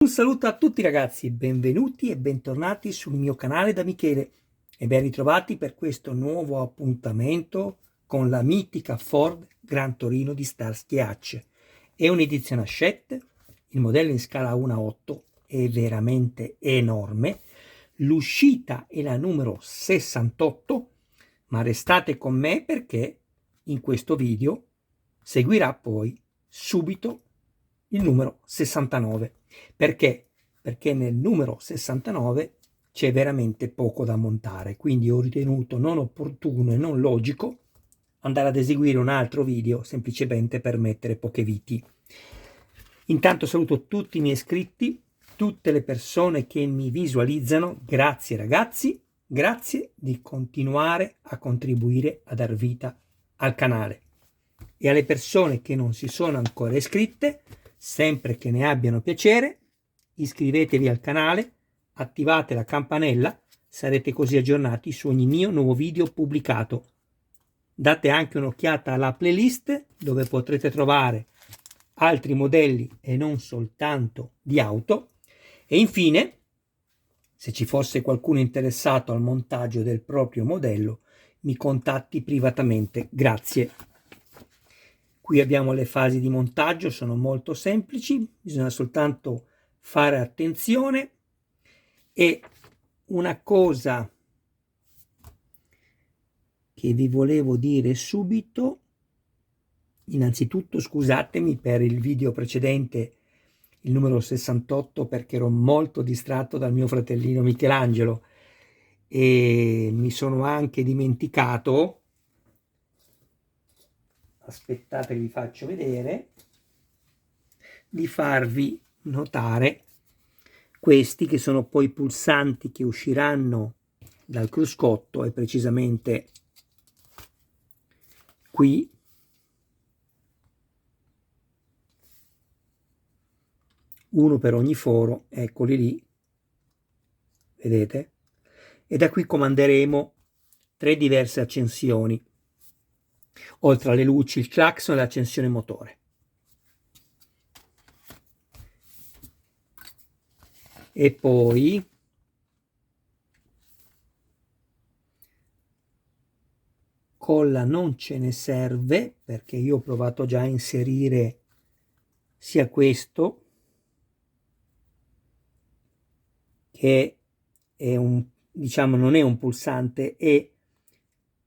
Un saluto a tutti ragazzi, benvenuti e bentornati sul mio canale da Michele e ben ritrovati per questo nuovo appuntamento con la mitica Ford Gran Torino di Starsky Hutch. È un'edizione Hachette, il modello in scala 1:8 è veramente enorme, l'uscita è la numero 68, ma restate con me perché in questo video seguirà poi subito il numero 69. Perché? Perché nel numero 69 c'è veramente poco da montare, quindi ho ritenuto non opportuno e non logico andare ad eseguire un altro video semplicemente per mettere poche viti. Intanto saluto tutti i miei iscritti, tutte le persone che mi visualizzano, grazie ragazzi, grazie di continuare a contribuire a dar vita al canale. E alle persone che non si sono ancora iscritte, sempre che ne abbiano piacere, iscrivetevi al canale, attivate la campanella, sarete così aggiornati su ogni mio nuovo video pubblicato. Date anche un'occhiata alla playlist dove potrete trovare altri modelli e non soltanto di auto. E infine, se ci fosse qualcuno interessato al montaggio del proprio modello, mi contatti privatamente. Grazie. Qui abbiamo le fasi di montaggio, sono molto semplici, bisogna soltanto fare attenzione. E una cosa che vi volevo dire subito, innanzitutto scusatemi per il video precedente, il numero 68, perché ero molto distratto dal mio fratellino Michelangelo e mi sono anche dimenticato, aspettate che vi faccio vedere, di farvi notare questi che sono poi i pulsanti che usciranno dal cruscotto, e precisamente qui uno per ogni foro, eccoli lì, vedete? E da qui comanderemo 3 diverse accensioni, oltre alle luci, il clacson e l'accensione motore. E poi colla non ce ne serve, perché io ho provato già a inserire sia questo, che è un, diciamo, non è un pulsante, è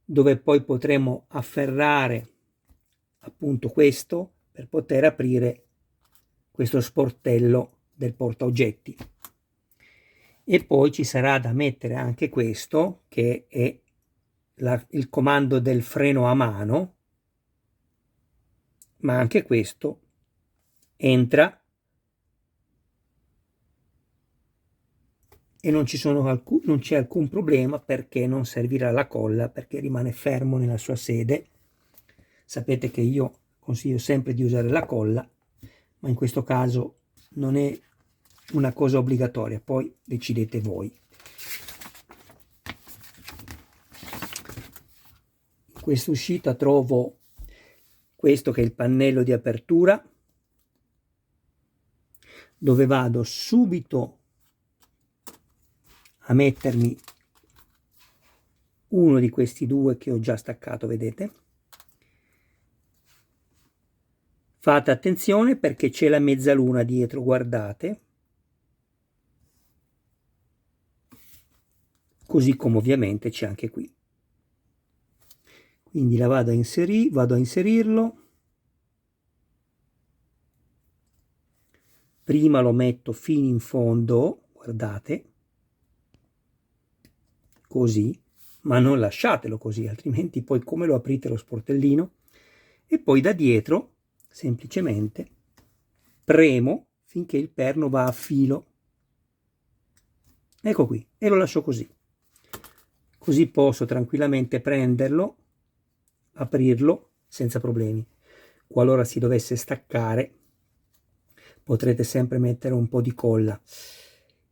dove poi potremo afferrare appunto questo per poter aprire questo sportello del portaoggetti. E poi ci sarà da mettere anche questo, che è il comando del freno a mano, ma anche questo entra e non c'è alcun problema, perché non servirà la colla, perché rimane fermo nella sua sede. Sapete che io consiglio sempre di usare la colla, ma in questo caso non è una cosa obbligatoria, poi decidete voi. In questa uscita trovo questo che è il pannello di apertura, dove vado subito a mettermi uno di questi due che ho già staccato, vedete? Fate attenzione perché c'è la mezzaluna dietro, guardate, così come ovviamente c'è anche qui. Quindi la vado a inserirlo. Prima lo metto fino in fondo, guardate, così, ma non lasciatelo così, altrimenti poi come lo aprite lo sportellino? E poi da dietro semplicemente premo finché il perno va a filo. Ecco qui, e lo lascio così. Così posso tranquillamente prenderlo, aprirlo senza problemi. Qualora si dovesse staccare, potrete sempre mettere un po' di colla.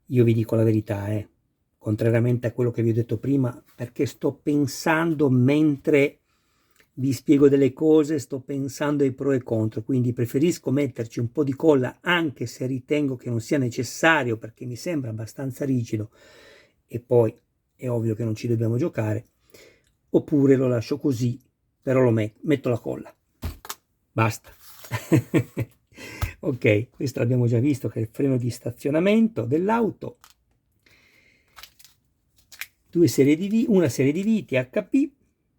Io vi dico la verità, contrariamente a quello che vi ho detto prima, perché sto pensando mentre vi spiego delle cose, sto pensando ai pro e contro, quindi preferisco metterci un po' di colla anche se ritengo che non sia necessario perché mi sembra abbastanza rigido e poi è ovvio che non ci dobbiamo giocare, oppure lo lascio così, però lo metto la colla. Basta. Ok, questo l'abbiamo già visto che è il freno di stazionamento dell'auto. Una serie di viti HP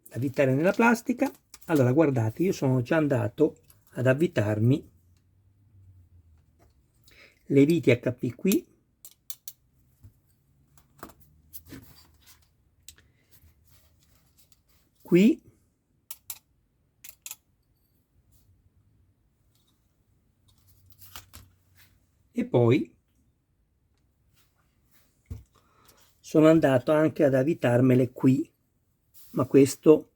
da avvitare nella plastica. Allora guardate, io sono già andato ad avvitarmi le viti HP qui, qui e poi sono andato anche ad avvitarmele qui, ma questo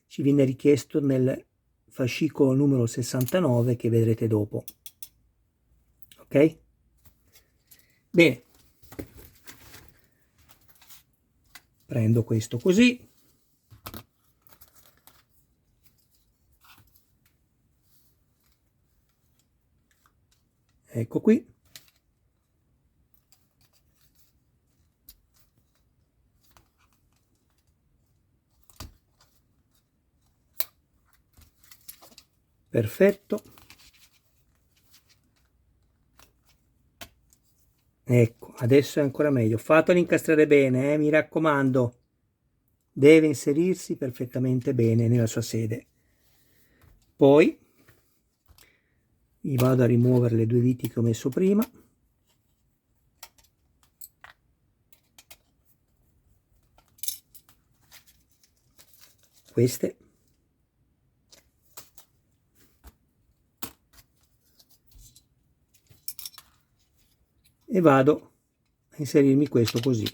ci viene richiesto nel fascicolo numero 69 che vedrete dopo. Ok? Bene, prendo questo così, ecco qui, perfetto. Ecco, adesso è ancora meglio. Fatelo incastrare bene, mi raccomando. Deve inserirsi perfettamente bene nella sua sede. Poi mi vado a rimuovere le due viti che ho messo prima. Queste. E vado a inserirmi questo così.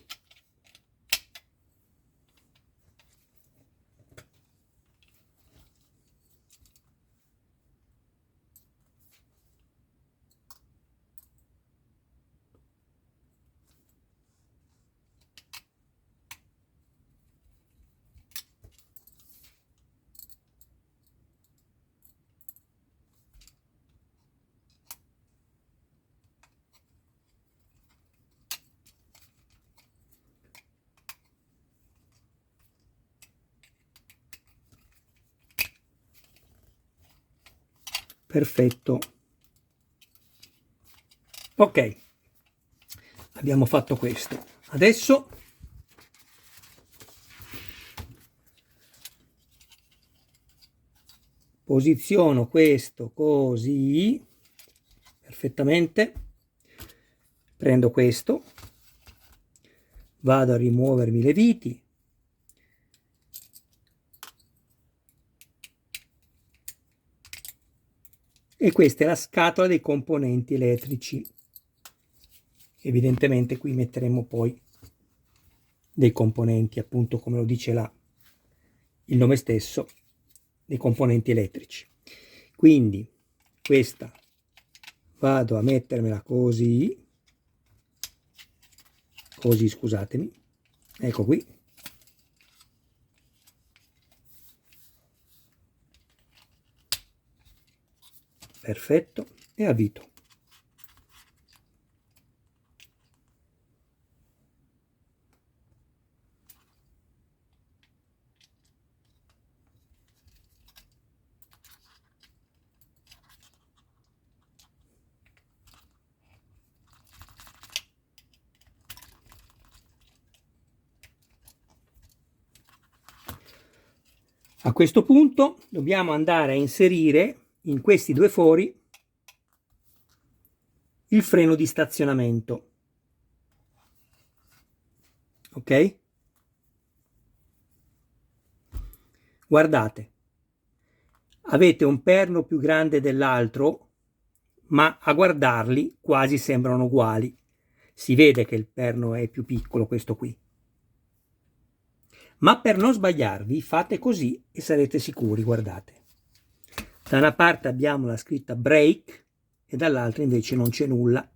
Perfetto. Ok, abbiamo fatto questo. Adesso posiziono questo così, perfettamente. Prendo questo, vado a rimuovermi le viti. E questa è la scatola dei componenti elettrici. Evidentemente qui metteremo poi dei componenti, appunto come lo dice là il nome stesso, dei componenti elettrici. Quindi questa vado a mettermela così, scusatemi, ecco qui. Perfetto, e avvito. A questo punto dobbiamo andare a inserire in questi due fori il freno di stazionamento. Ok? Guardate, avete un perno più grande dell'altro, ma a guardarli quasi sembrano uguali. Si vede che il perno è più piccolo, questo qui. Ma per non sbagliarvi fate così e sarete sicuri, guardate. Da una parte abbiamo la scritta brake e dall'altra invece non c'è nulla.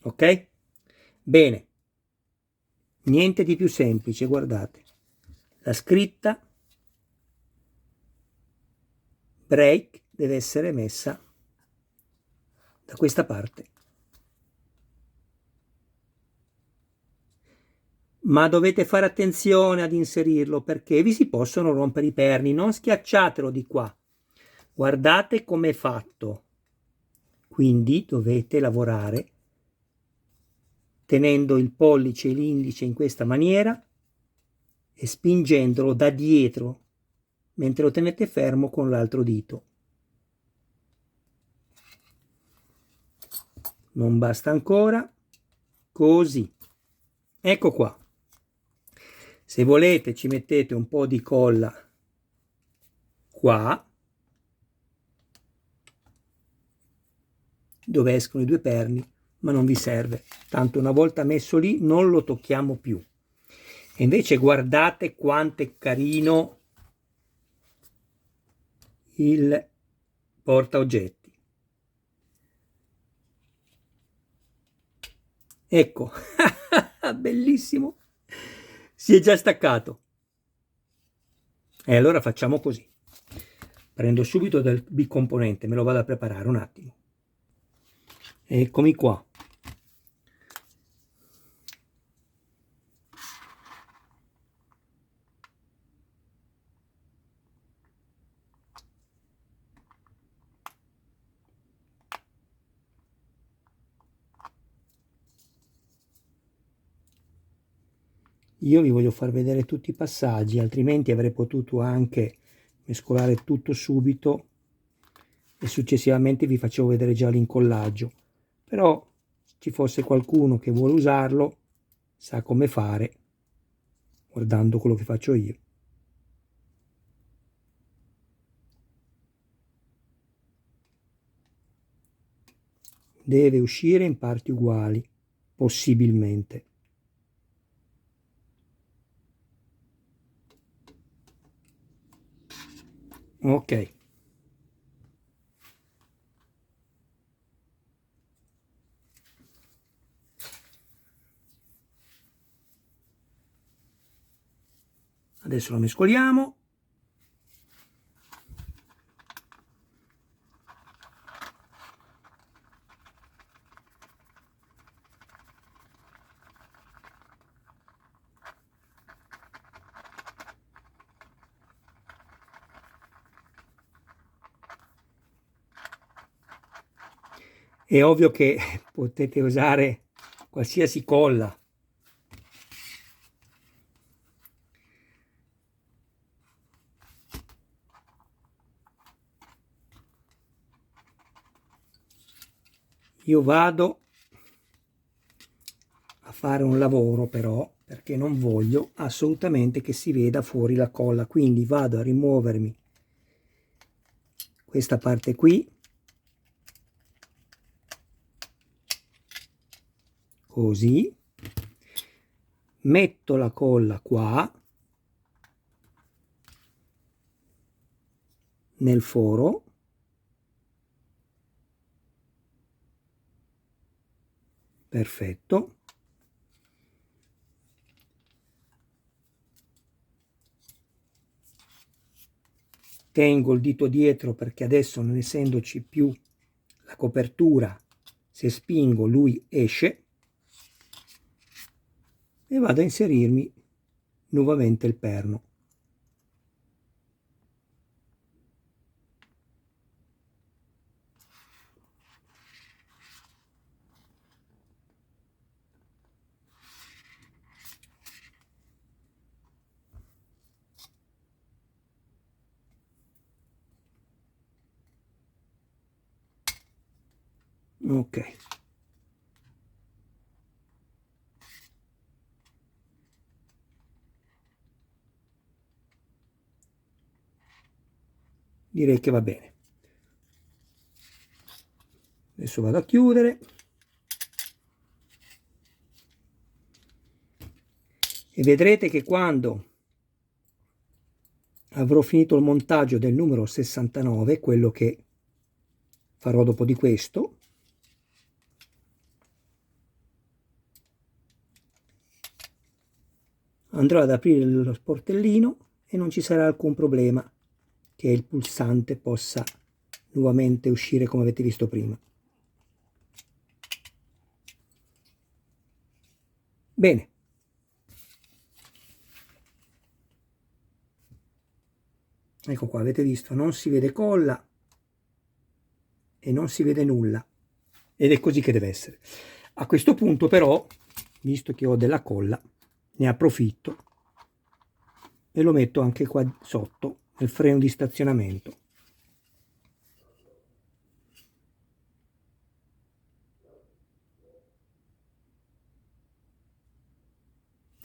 Ok? Bene, Niente di più semplice, guardate. La scritta break deve essere messa da questa parte. Ma dovete fare attenzione ad inserirlo perché vi si possono rompere i perni, non schiacciatelo di qua. Guardate come è fatto. Quindi dovete lavorare tenendo il pollice e l'indice in questa maniera e spingendolo da dietro mentre lo tenete fermo con l'altro dito. Non basta ancora, così. Ecco qua. Se volete ci mettete un po' di colla qua, dove escono i due perni, ma non vi serve. Tanto una volta messo lì non lo tocchiamo più. E invece guardate quanto è carino il portaoggetti. Ecco, bellissimo, si è già staccato. E allora facciamo così. Prendo subito del bicomponente, me lo vado a preparare un attimo. Eccomi qua. Io vi voglio far vedere tutti i passaggi, altrimenti avrei potuto anche mescolare tutto subito e successivamente vi facevo vedere già l'incollaggio. Però ci fosse qualcuno che vuole usarlo, sa come fare, guardando quello che faccio io. Deve uscire in parti uguali, possibilmente. Ok. Adesso lo mescoliamo. È ovvio che potete usare qualsiasi colla. Io vado a fare un lavoro però, perché non voglio assolutamente che si veda fuori la colla, quindi vado a rimuovermi questa parte qui, così, metto la colla qua nel foro, perfetto, tengo il dito dietro perché adesso, non essendoci più la copertura, se spingo lui esce, e vado a inserirmi nuovamente il perno. Ok. Direi che va bene. Adesso vado a chiudere e vedrete che quando avrò finito il montaggio del numero 69, quello che farò dopo di questo, andrò ad aprire lo sportellino e non ci sarà alcun problema che il pulsante possa nuovamente uscire come avete visto prima. Bene. Ecco qua, avete visto, non si vede colla e non si vede nulla. Ed è così che deve essere. A questo punto però, visto che ho della colla, ne approfitto e lo metto anche qua sotto nel freno di stazionamento.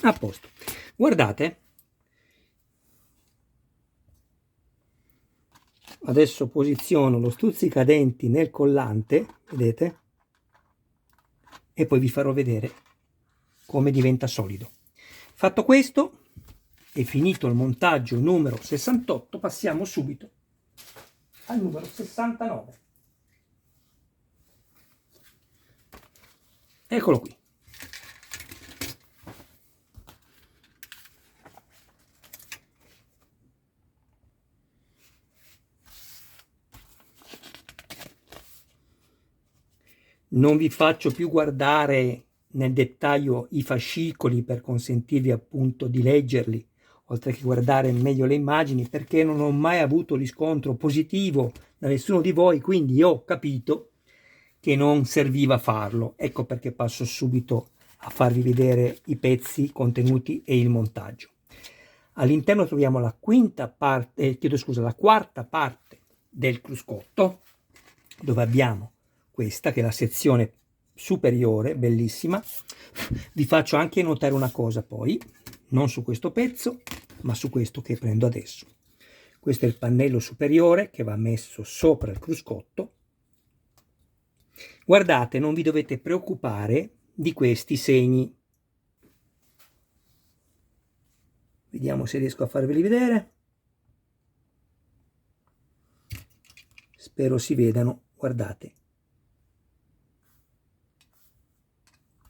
A posto. Guardate, adesso posiziono lo stuzzicadenti nel collante, vedete? E poi vi farò vedere come diventa solido. Fatto questo e finito il montaggio numero 68, passiamo subito al numero 69. Eccolo qui. Non vi faccio più guardare nel dettaglio i fascicoli per consentirvi appunto di leggerli, oltre che guardare meglio le immagini, perché non ho mai avuto riscontro positivo da nessuno di voi, quindi ho capito che non serviva farlo. Ecco perché passo subito a farvi vedere i pezzi contenuti e il montaggio. All'interno troviamo la la quarta parte del cruscotto, dove abbiamo questa che è la sezione superiore, bellissima. Vi faccio anche notare una cosa poi, non su questo pezzo, ma su questo che prendo adesso. Questo è il pannello superiore che va messo sopra il cruscotto. Guardate, non vi dovete preoccupare di questi segni. Vediamo se riesco a farveli vedere. Spero si vedano, guardate.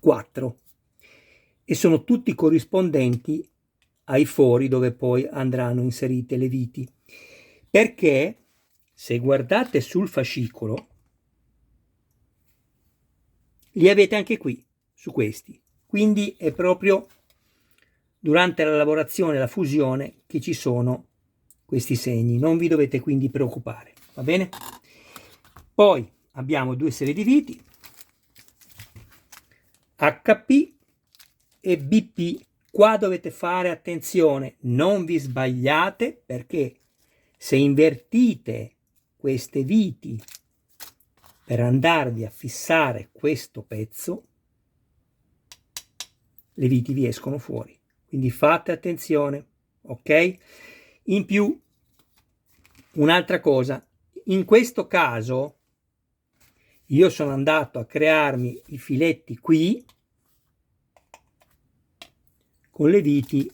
4 e sono tutti corrispondenti ai fori dove poi andranno inserite le viti, perché se guardate sul fascicolo li avete anche qui su questi, quindi è proprio durante la lavorazione, la fusione, che ci sono questi segni, non vi dovete quindi preoccupare, va bene? Poi abbiamo due serie di viti, HP e BP. Qua dovete fare attenzione, non vi sbagliate, perché se invertite queste viti per andarvi a fissare questo pezzo, le viti vi escono fuori, quindi fate attenzione, ok? In più, un'altra cosa, in questo caso io sono andato a crearmi i filetti qui con le viti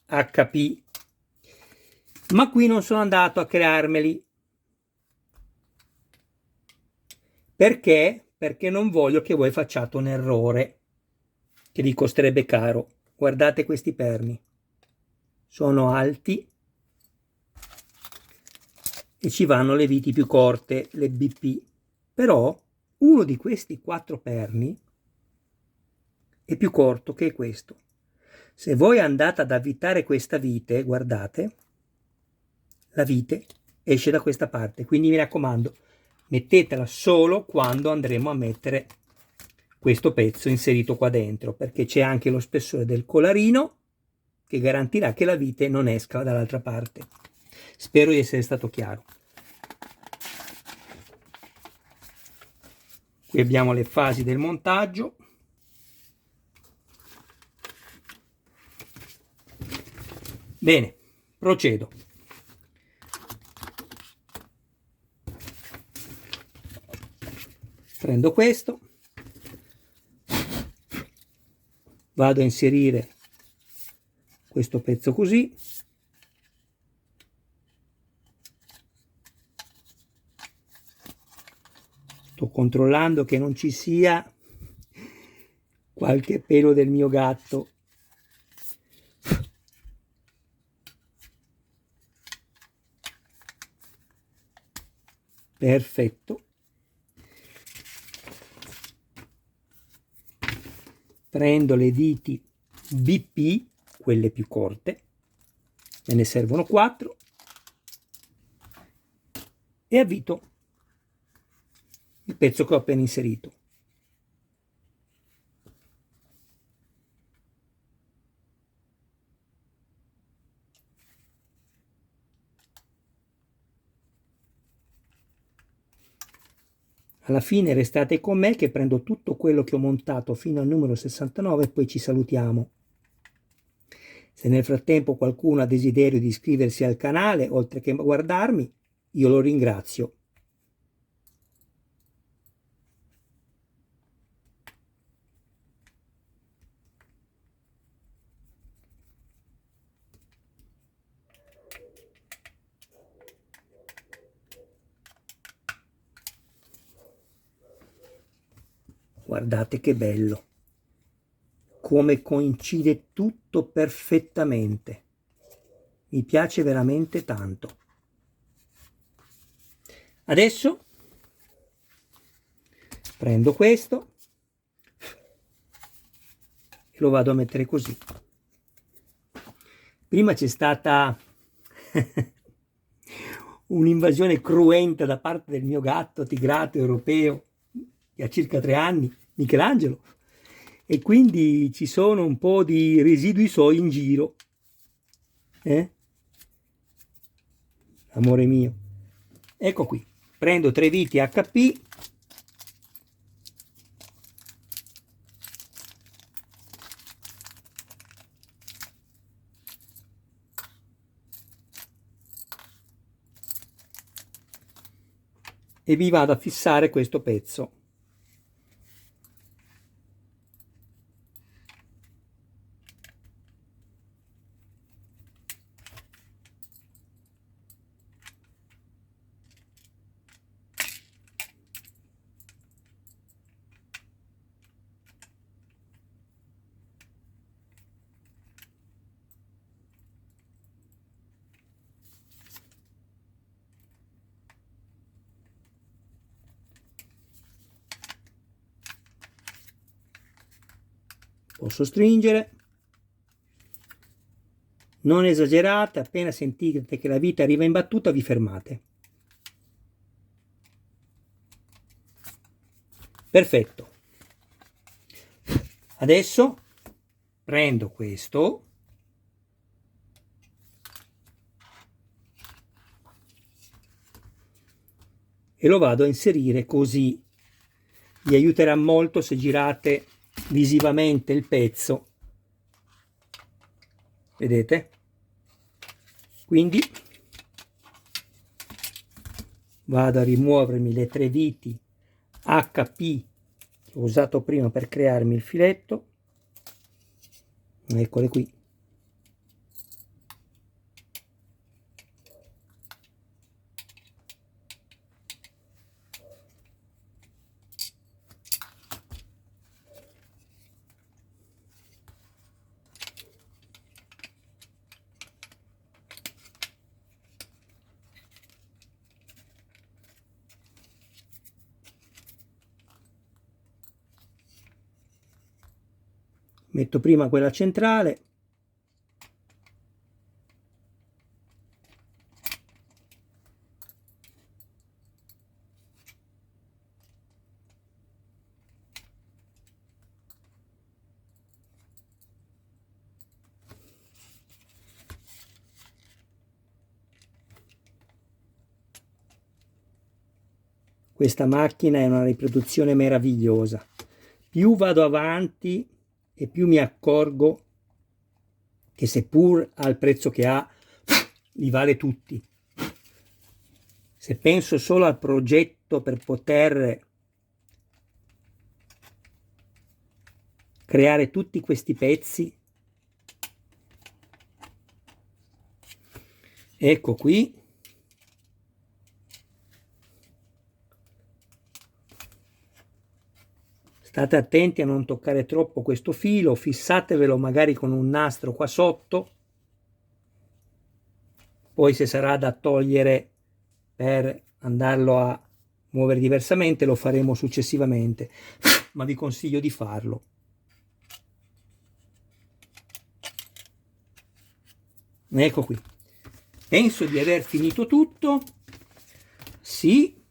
HP, ma qui non sono andato a crearmeli. Perché? Perché non voglio che voi facciate un errore che vi costerebbe caro. Guardate questi perni, sono alti e ci vanno le viti più corte, le BP. Però uno di questi 4 perni è più corto che questo. Se voi andate ad avvitare questa vite, guardate, la vite esce da questa parte, quindi mi raccomando, mettetela solo quando andremo a mettere questo pezzo inserito qua dentro, perché c'è anche lo spessore del colarino che garantirà che la vite non esca dall'altra parte. Spero di essere stato chiaro. Qui abbiamo le fasi del montaggio. Bene, procedo. Prendo questo, vado a inserire questo pezzo così, sto controllando che non ci sia qualche pelo del mio gatto. Perfetto. Prendo le viti BP, quelle più corte, me ne servono 4, e avvito il pezzo che ho appena inserito. Alla fine restate con me che prendo tutto quello che ho montato fino al numero 69 e poi ci salutiamo. Se nel frattempo qualcuno ha desiderio di iscriversi al canale, oltre che guardarmi, io lo ringrazio. Guardate che bello, come coincide tutto perfettamente. Mi piace veramente tanto. Adesso prendo questo e lo vado a mettere così. Prima c'è stata un'invasione cruenta da parte del mio gatto tigrato europeo che ha circa 3 anni, Michelangelo, e quindi ci sono un po' di residui suoi in giro. Amore mio. Ecco qui, prendo 3 viti HP, e vi vado a fissare questo pezzo. Posso stringere, non esagerate, appena sentite che la vite arriva in battuta vi fermate. Perfetto. Adesso prendo questo e lo vado a inserire così. Vi aiuterà molto se girate visivamente il pezzo, vedete? Quindi vado a rimuovermi le 3 viti HP che ho usato prima per crearmi il filetto, eccole qui. Metto prima quella centrale, questa macchina è una riproduzione meravigliosa. Più vado avanti e più mi accorgo che seppur al prezzo che ha, li vale tutti. Se penso solo al progetto per poter creare tutti questi pezzi, ecco qui, state attenti a non toccare troppo questo filo, fissatevelo magari con un nastro qua sotto, poi se sarà da togliere per andarlo a muovere diversamente, lo faremo successivamente, ma vi consiglio di farlo. Ecco qui, penso di aver finito tutto. Sì,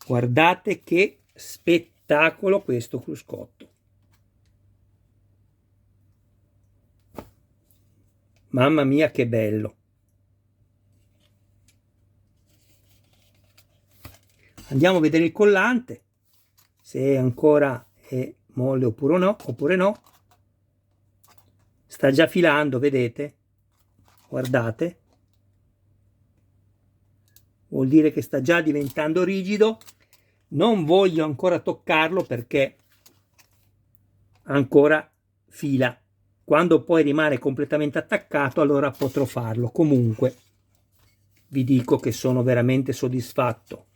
guardate che spettacolo questo cruscotto. Mamma mia che bello. Andiamo a vedere il collante, se ancora è molle oppure no. Sta già filando, vedete? Guardate. Vuol dire che sta già diventando rigido. Non voglio ancora toccarlo perché ancora fila. Quando poi rimane completamente attaccato, allora potrò farlo. Comunque, vi dico che sono veramente soddisfatto.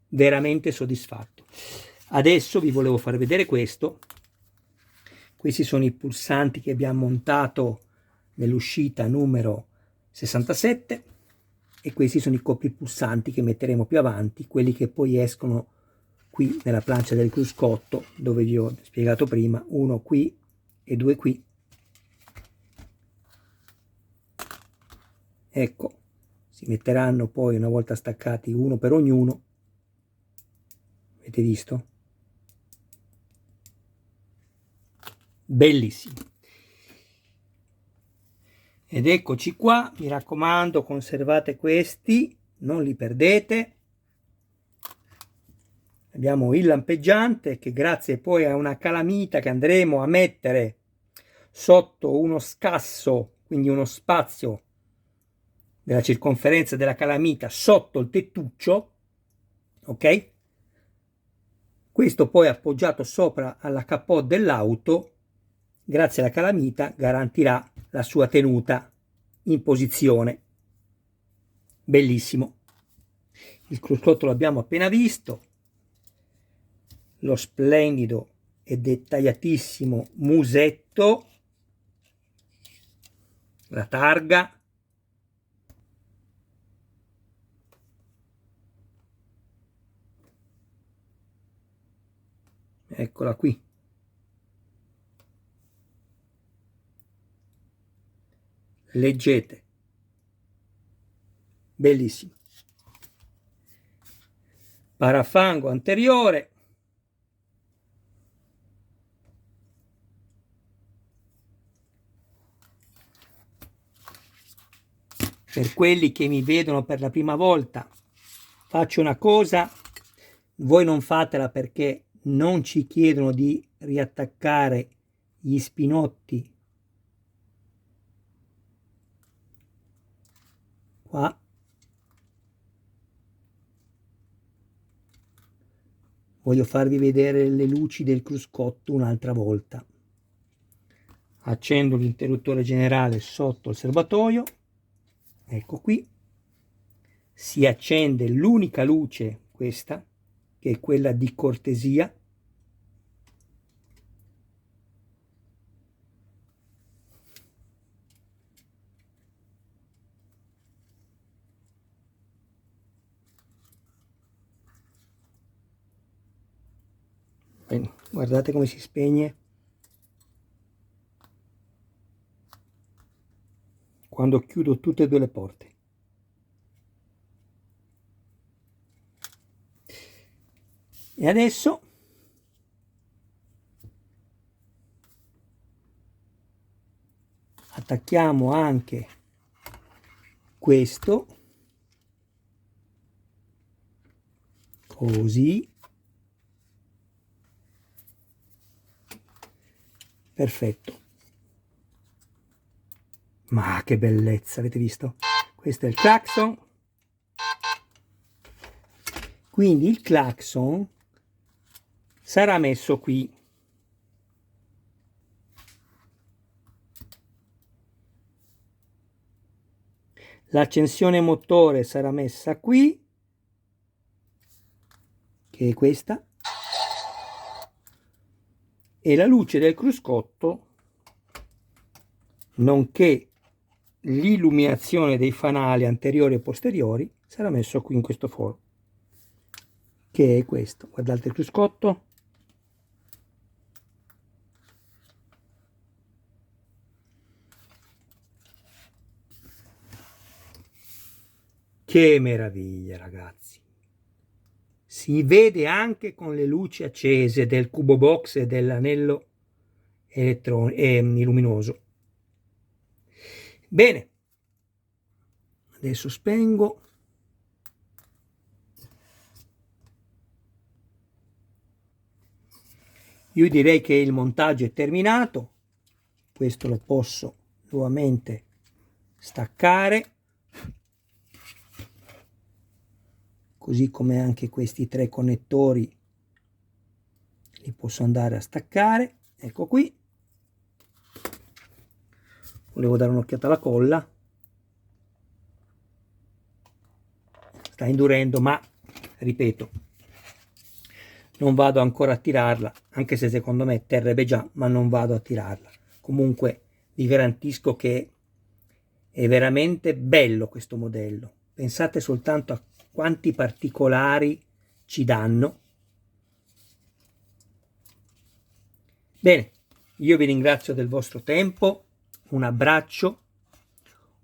Veramente soddisfatto. Adesso vi volevo far vedere questo. Questi sono i pulsanti che abbiamo montato nell'uscita numero 67 e questi sono i copripulsanti che metteremo più avanti, quelli che poi escono qui nella plancia del cruscotto, dove vi ho spiegato prima, uno qui e due qui. Ecco, si metteranno poi una volta staccati uno per ognuno. Avete visto? Bellissimo. Ed eccoci qua, mi raccomando, conservate questi, non li perdete. Abbiamo il lampeggiante che grazie poi a una calamita che andremo a mettere sotto uno scasso, quindi uno spazio della circonferenza della calamita sotto il tettuccio, ok? Questo poi appoggiato sopra alla capote dell'auto, grazie alla calamita, garantirà la sua tenuta in posizione. Bellissimo. Il cruscotto l'abbiamo appena visto, lo splendido e dettagliatissimo musetto, la targa, eccola qui. Leggete, bellissimo. Parafango anteriore, per quelli che mi vedono per la prima volta, faccio una cosa, voi non fatela perché non ci chiedono di riattaccare gli spinotti qua. Voglio farvi vedere le luci del cruscotto un'altra volta. Accendo l'interruttore generale sotto il serbatoio, ecco qui, si accende l'unica luce, questa, che è quella di cortesia, guardate come si spegne quando chiudo tutte e due le porte. E adesso attacchiamo anche questo, così, perfetto. Ma che bellezza, avete visto? Questo è il clacson. Quindi il clacson sarà messo qui. L'accensione motore sarà messa qui, che è questa, e la luce del cruscotto, nonché l'illuminazione dei fanali anteriori e posteriori, sarà messo qui in questo forno, che è questo. Guardate il cruscotto. Che meraviglia, ragazzi! Si vede anche con le luci accese del cubo box e dell'anello luminoso. Bene, adesso spengo. Io direi che il montaggio è terminato. Questo lo posso nuovamente staccare, così come anche questi 3 connettori li posso andare a staccare. Ecco qui. Volevo dare un'occhiata alla colla. Sta indurendo, ma ripeto, non vado ancora a tirarla, anche se secondo me terrebbe già, ma non vado a tirarla. Comunque vi garantisco che è veramente bello questo modello. Pensate soltanto a quanti particolari ci danno. Bene, io vi ringrazio del vostro tempo, un abbraccio,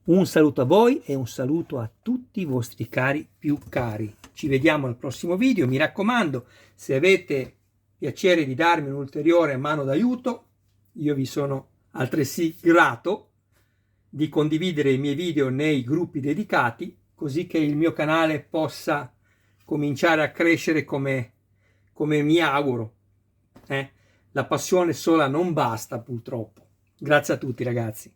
un saluto a voi e un saluto a tutti i vostri cari più cari. Ci vediamo al prossimo video. Mi raccomando, se avete piacere di darmi un'ulteriore mano d'aiuto, io vi sono altresì grato di condividere i miei video nei gruppi dedicati, così che il mio canale possa cominciare a crescere come mi auguro. La passione sola non basta, purtroppo. Grazie a tutti, ragazzi.